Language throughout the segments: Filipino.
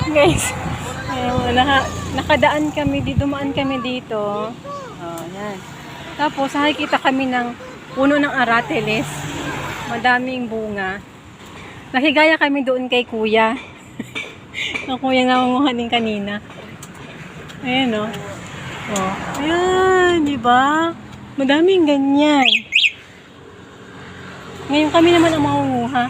Guys, nakadaan kami, dumaan kami dito. Oh, yan. Tapos, nakikita kami ng puno ng arateles. Madaming bunga. Nakigaya kami doon kay kuya. Ang kuya nangunguha din kanina. Ayan, oh. Oh. Ayan, di ba? Madaming ganyan. Ngayon kami naman ang mangunguha.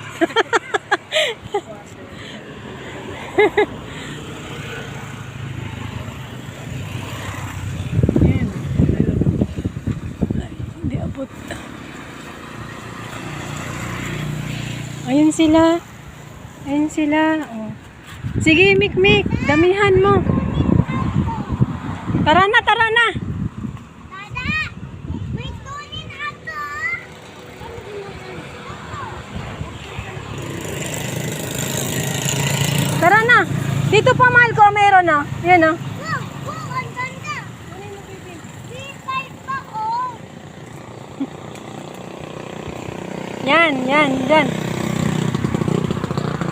Hindi abot. Ayun sila. Ayun sila. Oh. Sige, Mikmik. Damihan mo. Tara na, tara na. Tara na. Dito pa, mahal ko, meron na. Yan, oh. Yan, yan, yan.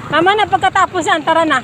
Tama na pagkatapos yan. Tara na.